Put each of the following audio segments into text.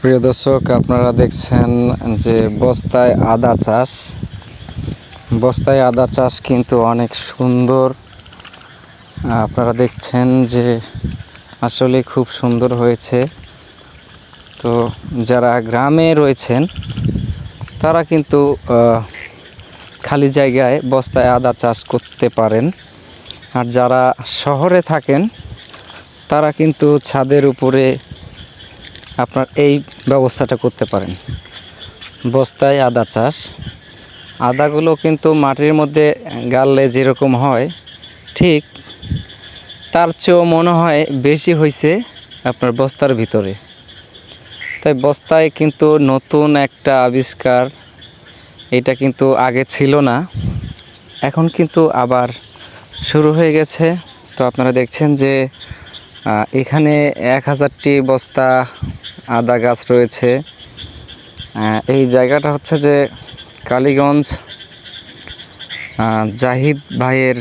প্রিয় দর্শক, আপনারা দেখছেন যে বস্তায় আদা চাষ। বস্তায় আদা চাষ কিন্তু অনেক সুন্দর। আপনারা দেখছেন যে আসলে খুব সুন্দর হয়েছে। তো যারা গ্রামে রয়েছেন তারা কিন্তু খালি জায়গায় বস্তায় আদা চাষ করতে পারেন। আর যারা শহরে থাকেন তারা কিন্তু ছাদের উপরে আপনার এই ব্যবস্থাটা করতে পারেন, বস্তায় আদা চাষ। আদাগুলো কিন্তু মাটির মধ্যে গাড়লে যেরকম হয় ঠিক তার চেয়েও মনে হয় বেশি হয়েছে আপনার বস্তার ভিতরে। তাই বস্তায় কিন্তু নতুন একটা আবিষ্কার, এটা কিন্তু আগে ছিল না, এখন কিন্তু আবার শুরু হয়ে গেছে। তো আপনারা দেখছেন যে এখানে 1000টি বস্তা আদা গাছ রয়েছে। এই জায়গাটা হচ্ছে যে কালীগঞ্জ জাহিদ ভাইয়ের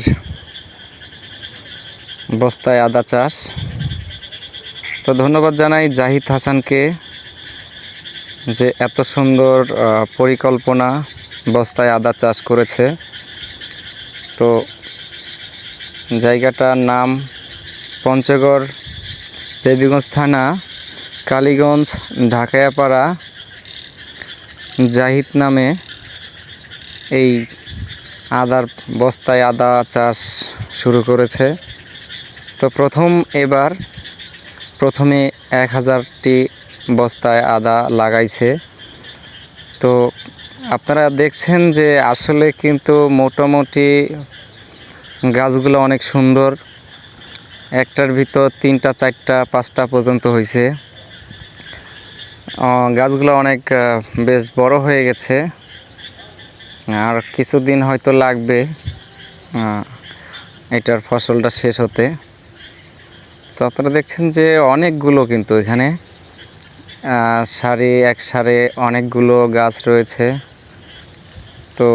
বস্তায় আদা চাষ। তো ধন্যবাদ জানাই জাহিদ হাসানকে যে এত সুন্দর পরিকল্পনা বস্তায় আদা চাষ করেছে। তো জায়গাটার নাম পঞ্চগড়, দেবীগঞ্জ থানা, কালীগঞ্জ, ঢাকায়াপাড়া। জাহিদ নামে এই আদার বস্তায় আদা চাষ শুরু করেছে। তো প্রথমে 1000টি বস্তায় আদা লাগাইছে। তো আপনারা দেখছেন যে আসলে কিন্তু মোটামুটি গাছগুলো অনেক সুন্দর। একটার ভিতর 3টা 4টা 5টা পর্যন্ত হয়েছে। গাছগুলো অনেক বেশ বড় হয়ে গেছে, আর কিছুদিন হয়তো লাগবে এটার ফসলটা শেষ হতে। তো আপনারা দেখছেন যে অনেকগুলো কিন্তু এখানে এক সারি অনেকগুলো গাছ রয়েছে। তো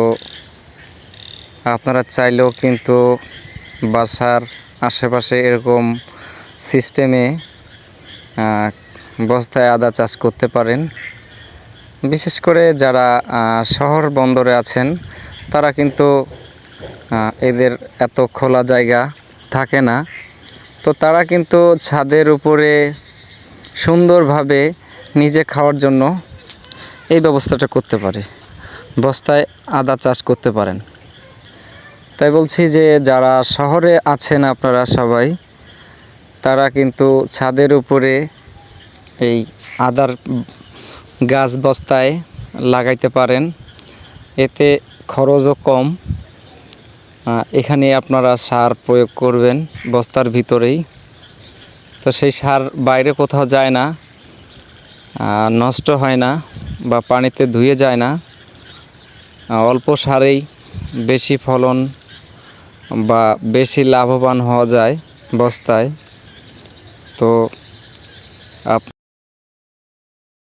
আপনারা চাইলেও কিন্তু বাসার আশেপাশে এরকম সিস্টেমে বস্তায় আদা চাষ করতে পারেন। বিশেষ করে যারা শহর বন্দরে আছেন তারা কিন্তু এদের এত খোলা জায়গা থাকে না। তো তারা কিন্তু ছাদের উপরে সুন্দরভাবে নিজে খাওয়ার জন্য এই ব্যবস্থাটা করতে পারে, বস্তায় আদা চাষ করতে পারেন। তাই বলছি যে যারা শহরে আছেন আপনারা সবাই, তারা কিন্তু ছাদের উপরে এই আদার গাছ বস্তায় লাগাইতে পারেন। এতে খরচও কম। এখানে আপনারা সার প্রয়োগ করবেন বস্তার ভিতরেই। তো সেই সার বাইরে কোথাও যায় না, নষ্ট হয় না বা পানিতে ধুয়ে যায় না। অল্প সারেই বেশি ফলন বা বেশি লাভবান হওয়া যায় বস্তায়। তো